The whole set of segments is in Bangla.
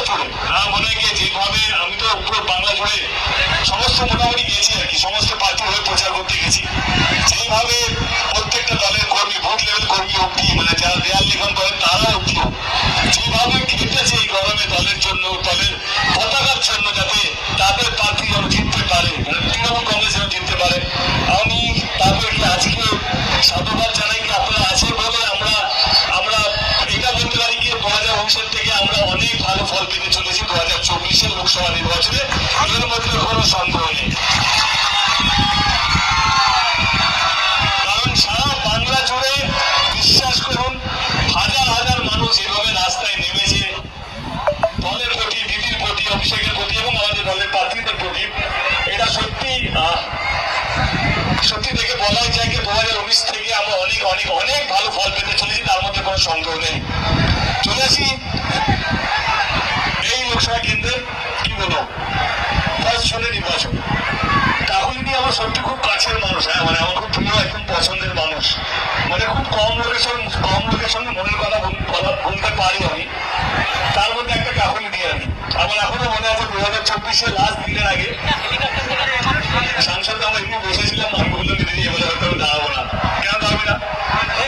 জুড়ে মনে হয় যেভাবে আমি তো পুরো বাংলা জুড়ে সমস্ত মোটামুটি গেছি আর কি, সমস্ত পার্টি হয়ে প্রচার করতে গেছি। যেইভাবে প্রত্যেকটা দলের কর্মী, বুথ লেভেল কর্মী অব্দি, মানে যারা দেয়াল লিখন করেন তারা অব্দিও যেভাবে খেটেছে এই গরমে দলের জন্য, দলের পতাকার জন্য, যাতে তাদের প্রার্থী যেন জিততে পারে, তৃণমূল কংগ্রেস যেন জিততে পারে। আমি তাদেরকে আজকে সাধুবাদ জানাই কি আপনারা আছেন বলে আমরা এটা বলতে পারি কি 2019 থেকে আমরা অনেক ভালো ফল পেতে চলেছি 2024 লোকসভা নির্বাচনে, এর মধ্যে কোনো সন্দেহ নেই। কারণ সারা বাংলা জুড়ে বিশ্বাস করুন হাজার হাজার মানুষ এভাবে রাস্তায় নেমেছে দলের প্রতি, দিদির প্রতি, অভিষেকের প্রতি এবং আমাদের দলের প্রার্থীদের প্রতি। এটা সত্যি সত্যি দেখে বলাই যায় যে 2019 থেকে আমরা অনেক অনেক অনেক ভালো ফল পেতে চলেছি, তার মধ্যে কোনো সন্দেহ নেই। চলে আসি এই লোকসভা কেন্দ্রে, কি বলবো, নির্বাচন। কাকুলিদি আমার সত্যি খুব কাছের মানুষ, হ্যাঁ, মানে আমার খুব প্রিয় একদম পছন্দের মানুষ, মানে খুব কম লোকের সঙ্গে মনের কথা বলতে পারি আমি, তার মধ্যে একটা কাকুলিদি আর কি। আমার এখনো মনে আছে 2024 লাস্ট দিনের আগে সাংসদ আমরা এমনি বসেছিলাম, আমি বললাম দিদি এবারে হয়তো আমি দাঁড়াবো না। কেন দাঁড়াবি না?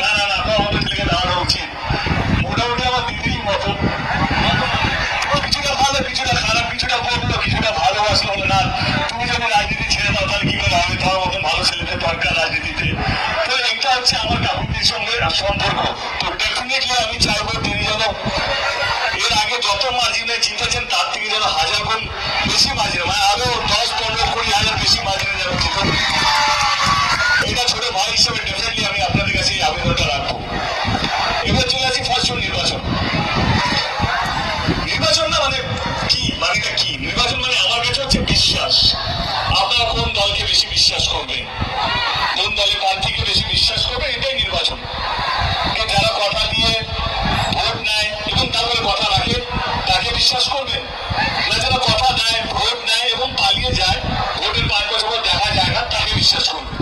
না না না, আমাদের ছেলেকে দাঁড়ানো উচিত। মোটামুটি আমার দিদির মতো, কিছুটা ভালো কিছুটা খারাপ, কিছুটা বললো কিছুটা ভালোবাসলো, না তুমি যদি রাজনীতি ছেড়ে দাও তাহলে কি করে হবে, তোমার মতন ভালো ছেলেদের দরকার রাজনীতিতে। তো এটা হচ্ছে আমার কাকুদির সঙ্গে সম্পর্ক। তো ডেফিনেটলি আমি চাইবো তিনি যেন এর আগে যত মার্জিনে জিতেছেন তার থেকে যেন 1000 গুণ বেশি মার্জিনে, মানে আরো 10, 15, 20 হাজার বেশি মার্জিনে যেন জিতেন। এটা ছোট ভাই হিসেবে ডেফিনেটলি আমি আপনাদের কাছে এই আবেদনটা রাখবো। এবার চলে আসি ফার্স্ট নির্বাচন। নির্বাচন না মানে কি, মানেটা কি? নির্বাচন মানে আমার কাছে হচ্ছে বিশ্বাস। আপনারা কোন দলকে বেশি বিশ্বাস করবেন, কোন দলের প্রার্থীকে বেশি বিশ্বাস করবে, এটাই নির্বাচন। যারা কথা দিয়ে ভোট নেয় এবং তারপরে কথা রাখে তাকে বিশ্বাস করবেন, না যারা কথা দেয়, ভোট নেয় এবং পালিয়ে যায়, ভোটের 5 বছর পর দেখা যায় না, তাকে বিশ্বাস করবেন।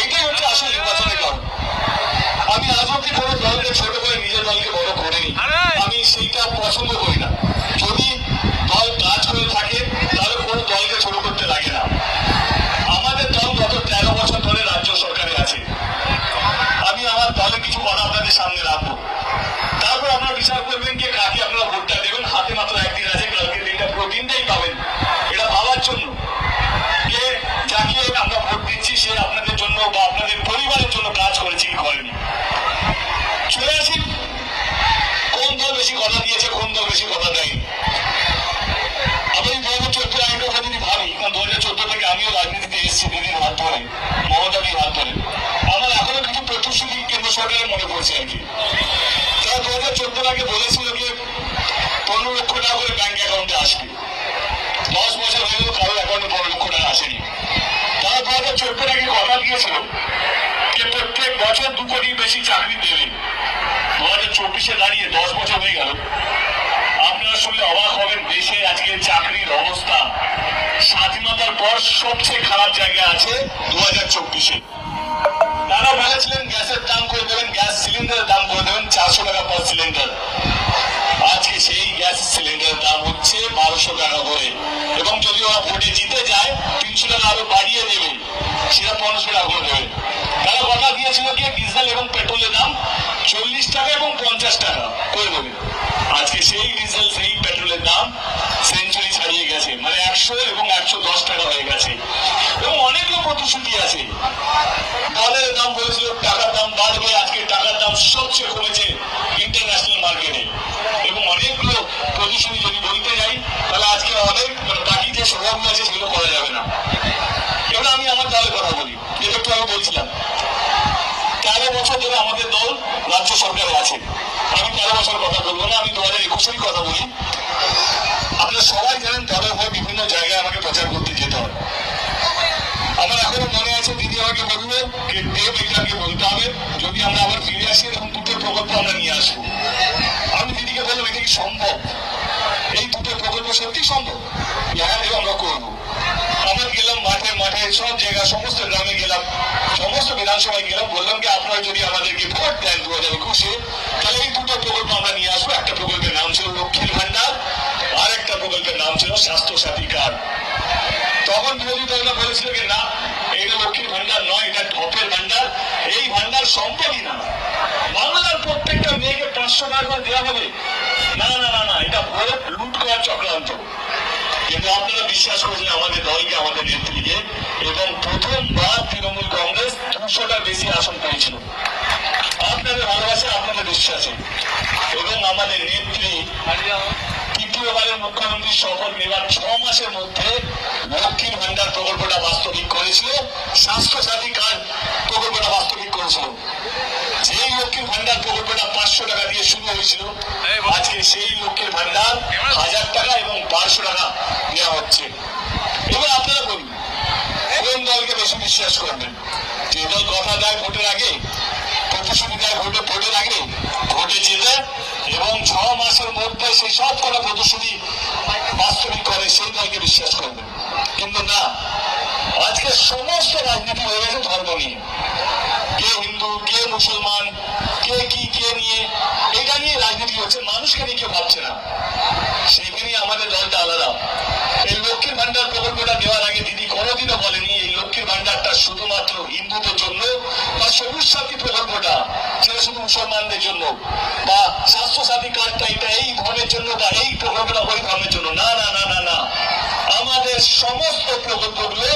এটাই হচ্ছে আসল নির্বাচনের কারণ। আমি আজ অব্দি কোনো দলকে ছোট করে নিজের দলকে বড় করিনি, আমি সেইটা পছন্দ করি না। যদি দল কাজ করে থাকে তাহলে কোনো দলকে ছোট করতে লাগে না। আমাদের দল গত 13 বছর ধরে রাজ্য সরকারে আছে, আমি আমার দলে কিছু কথা আপনাদের সামনে রাখবো, তারপর আপনারা বিচার করবেন যে কাকে আপনারা ভোটটা দেবেন। হাতে মাত্র একদিন আছে, কালকে দিনটা পুরো দিনটাই পাবেন এটা ভাবার জন্য যে যাকে আমরা ভোট দিচ্ছি সে আপনাদের জন্য বা আপনাদের পরিবারের জন্য কাজ করেছে কি করেনি। চলে আসি কোন দল বেশি কথা দিয়েছে, কোন দল বেশি কথা দেয়নি। আমি 2014 আগের কথা যদি ভাবি, কারণ 2014 থেকে আমিও রাজনীতিতে এসেছি দিদির হাত ধরে, মমতাদির হাত ধরে, আমার এখনো কিছু প্রতিশ্রুতি কেন্দ্র সরকারের মনে পড়ছে আর কি। তারা 2014 আগে বলেছিল যে 15 লক্ষ টাকা করে ব্যাংক অ্যাকাউন্টে আসবে, 10 বছর হয়ে গেল কারোর অ্যাকাউন্টে 15 লক্ষ টাকা আসেনি। তারা 2014 আগে কথা দিয়েছিল যে প্রত্যেক বছর 2 কোটির বেশি চাকরি দেবে। 2024 দাঁড়িয়ে 10 বছর হয়ে গেল, আপনারা শুনলে অবাক হবেন দেশে আজকে চাকরির অবস্থা স্বাধীনতার পর সবচেয়ে খারাপ জায়গায় আছে 2024-এ। তারা বলেছিলেন গ্যাসের দাম করে দেবেন, গ্যাস সিলিন্ডারের দাম করে দেবেন 400 টাকা পার সিলিন্ডার। আজকে সেই গ্যাস সিলিন্ডারের দাম হচ্ছে 1200 টাকা করে, এবং যদি ওরা ভোটে জিতে যায় 300 টাকা আরো বাড়িয়ে দেবে, সেটা 1500 টাকা করে দেবে। তারা কথা দিয়েছিল কি ডিজেল এবং পেট্রোলের দাম 40 টাকা এবং 50 টাকা করে দেবে। আজকে সেই ডিজেল সেই পেট্রোলের দাম সেঞ্চুরি ছাড়িয়ে গেছে, মানে 100 এবং 110 টাকা হয়ে গেছে। এবং অনেকগুলো প্রতিশ্রুতি আছে, ডলারের দাম বলেছিল টাকার দাম বাড়বে, আজকে টাকার দাম সবচেয়ে কমেছে ইন্টারন্যাশনাল মার্কেটে। এবং অনেকগুলো প্রতিশ্রুতি যদি বলতে যাই তাহলে আজকে অনেক বাকি যে স্বভাব আছে সেগুলো করা যাবে না। এবার আমি আমার দলের কথা বলি, যেটা একটু আমি বলছিলাম 13 বছর ধরে আমাদের দল রাজ্য সরকারে আছে। আমি 13 বছর কথা বলবো না, আমি 2021-এরই কথা বলি। আপনারা সবাই জানেন দলের হয়ে বিভিন্ন জায়গায় আমাকে প্রচার করতে যেতে হয়। আমার এখনো মনে আছে দিদি আমাকে বললো যে দেব এটাকে বলতে হবে, যদি আমরা আবার ফিরে আসি এরকম 2টো প্রকল্প আমরা নিয়ে আসবো। আমি দিদিকে বললাম এটা কি সম্ভব, এই 2টো প্রকল্প সত্যি সম্ভব? হ্যাঁ দেব আমরা করবো। আমরা গেলাম মাঠে মাঠে সব জায়গা, সমস্ত গ্রামে গেলাম, সমস্ত বিধানসভায় গেলাম, বললাম কি আপনারা যদি আমাদেরকে ভোট দেন 2021-এ তাহলে এই 2টো প্রকল্প আমরা নিয়ে আসবো। একটা প্রকল্পের নাম ছিল লক্ষ্মীর ভান্ডার, ভান্ডার। তখন বিরোধী দলরা বলেছিল যে না, এটা লক্ষ্মীর ভান্ডার নয়, এটা ঢপের ভান্ডার, এই ভান্ডার সম্ভবই না, বাংলার প্রত্যেকটা মেয়েকে 500 টাকা করে দেওয়া হবে। না না না না, এটা ভোট লুট করার চক্রান্ত। কিন্তু আপনারা বিশ্বাস করেছেন আমাদের দলকে, আমাদের নেত্রীকে, এবং প্রথমবার তৃণমূল কংগ্রেস 200টার বেশি আসন পেয়েছিল। আপনাদের ভালোবাসা, আপনাদের বিশ্বাসে, এবং আমাদের নেত্রী তৃতীয়বারের মুখ্যমন্ত্রী শপথ নেবার 6 মাসের মধ্যে লক্ষ্মীর ভান্ডার প্রকল্পটা বাস্তবিক করেছিল, স্বাস্থ্য সাথী কার্ড প্রকল্পটা বাস্তবিক করেছিল। যেই লক্ষ্মীর ভান্ডার প্রকল্পটা 500 টাকা দিয়ে শুরু হয়েছিল, আজকে সেই লক্ষ্মীর ভান্ডার 1000 টাকা এবং 1200 টাকা দেওয়া হচ্ছে। এবার আপনারা বলুন, কোন দলকে বেশি বিশ্বাস করবেন? যে দল কথা দেয় ভোটের আগে, প্রতিশ্রুতি দেয় ভোটের আগে, ভোটে জেতে এবং 6 মাসের মধ্যে সেই সব কটা প্রতিশ্রুতি বাস্তবিক করে, সেই দলকে বিশ্বাস করবেন। কিন্তু না, আজকে সমস্ত রাজনীতি হয়ে গেছে ধর্ম নিয়ে, কে হিন্দু, কে মুসলমান, কে কি, কে নিয়ে, এটা নিয়ে রাজনীতি হচ্ছে, মানুষকে নিয়ে কেউ ভাবছে না। সেইখানে আমাদের দলটা আলাদা। এই লক্ষ্মীর ভান্ডার প্রকল্পটা দেওয়ার আগে দিদি কোনোদিনও বলেনি এই লক্ষ্মীর ভান্ডারটা শুধুমাত্র হিন্দুদের জন্য, বা সবুজ সাথী প্রকল্পটা সেটা শুধু মুসলমানদের জন্য, বা স্বাস্থ্য সাথী কার্ডটা এটা এই ধর্মের জন্য, বা এই প্রকল্পটা ওই ধর্মের জন্য। না না না না না, আমাদের সমস্ত প্রকল্পগুলো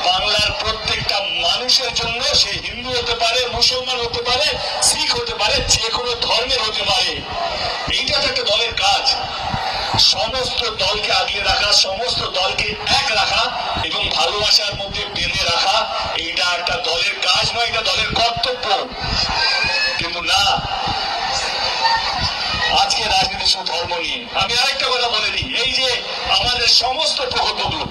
বাংলার প্রত্যেকটা মানুষের জন্য। সে হিন্দু হতে পারে, মুসলমান হতে পারে, শিখ হতে পারে, যে কোনো ধর্মের হতে পারে। এইটা তো একটা দলের কাজ, সমস্ত দলকে আগলে রাখা, সমস্ত দলকে এক রাখা এবং ভালোবাসার মধ্যে বেঁধে রাখা। এইটা একটা দলের কাজ নয়, এটা দলের কর্তব্য। কিন্তু না, আজকে রাজনীতি শুধু ধর্ম নিয়ে। আমি আরেকটা কথা বলে দিই, এই যে আমাদের সমস্ত প্রকল্পগুলো,